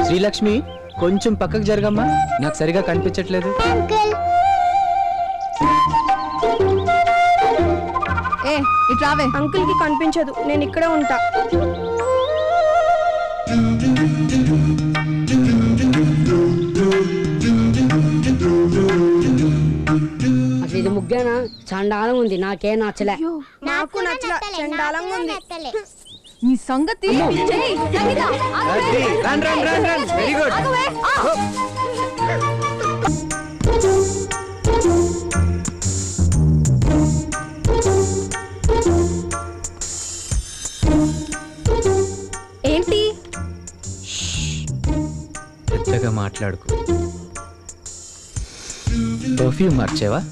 శ్రీలక్ష్మి కొంచెం పక్కకు జరగమ్మా, నాకు సరిగా కనిపించట్లేదు. ఏ ఇటు రావే. అంకుల్ కి కనిపించదు, నేను ఇక్కడే ఉంటా. అసలు ఇది ముగ్గేనా? చండాలం ఉంది, నాకే నచ్చలే. నాకు నచ్చల, చండాలంగా ఉంది. నీ సంగతి చెయ్. సంగీత, అది, run run run run, very good. ఆగవే. ఏంటి? పెద్దగా మాట్లాడుకో. పర్ఫ్యూమ్ మార్చేవా?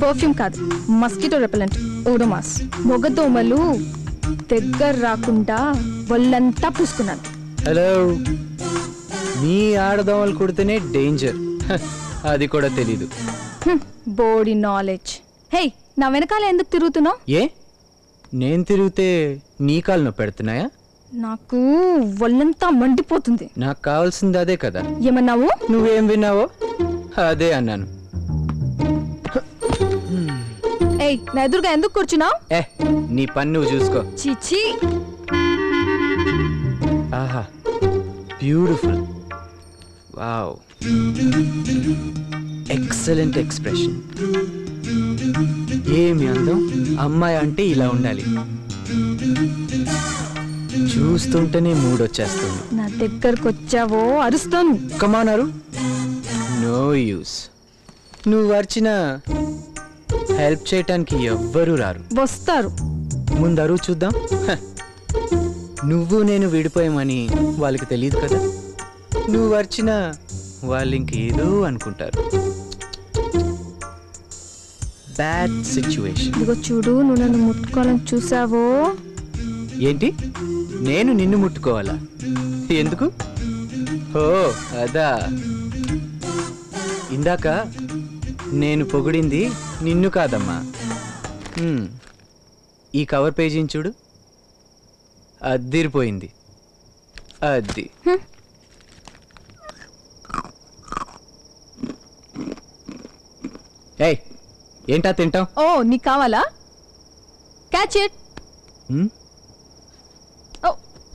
పర్ఫ్యూమ్ కాదు, మస్కిటో రెపెలెంట్, ఓడోమాస్. మొగదోమలు దగ్గర రాకుండా ఒళ్ళంతా పూసుకున్నాను. హలో, మీ ఆడదోమలు కుడితేనే డేంజర్, అది కూడా తెలీదు. Body knowledge. హే, నా వెనకాల ఎందుకు తిరుగుతున్నావు? ఏ, నేను తిరిగితే నీ కాలు నొప్పి పెడుతున్నాయా? నాకు ఒళ్ళంతా మండిపోతుంది. నాకు కావాల్సింది అదే కదా. ఏమన్నావు? నువ్వేం విన్నావో అదే అన్నాను. ఏయ్, నా ఎదురుగా ఎందుకు కూర్చున్నావు? ఏ, నీ పని నువ్వు చూసుకో. చిచి. ఆహా, బ్యూటిఫుల్, వావ్, ఎక్సలెంట్ ఎక్స్ప్రెషన్. ఏమి అందం. అమ్మాయి అంటే ఇలా ఉండాలి. చూస్తుంటేనే మూడొచ్చేస్తుంది. నా దగ్గరకు వచ్చావో అరుస్తాను. కమానరు, నో యూస్. నువ్వు అరిచిన హెల్ప్ చేయటానికి ఎవ్వరూ రారు. వస్తారు. ముందు అరువు చూద్దాం. హ, నువ్వు నేను విడిపోయామని వాళ్ళకి తెలియదు కదా. నువ్వు అరిచినా వాళ్ళు ఇంకేదో అనుకుంటారు. Bad situation. ఇదిగో చూడు, నువ్వు నన్ను ముట్టుకోవాలని చూసావో. ఏంటి, నేను నిన్ను ముట్టుకోవాలా? ఎందుకు? ఓ అదా, ఇందాక నేను పొగిడింది నిన్ను కాదమ్మా. ఈ కవర్ పేజీని చూడు, అద్దిరిపోయింది. అది ఏయ్, ఏంటా తింటాం? ఓ, నీకు కావాలా? Catch it.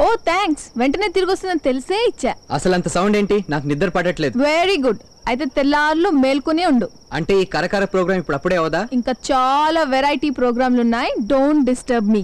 ఓ థ్యాంక్స్, వెంటనే తిరిగి వస్తుందని తెలిసే ఇచ్చా. అసలు అంత సౌండ్ ఏంటి? నాకు నిద్ర పడట్లేదు. వెరీ గుడ్, అయితే తెల్లార్లు మేల్కొనే ఉండు. అంటే ఈ కరకర ప్రోగ్రామ్ ఇప్పుడు అప్పుడే అవదా? ఇంకా చాలా వెరైటీ ప్రోగ్రాంలు ఉన్నాయి. Don't disturb me.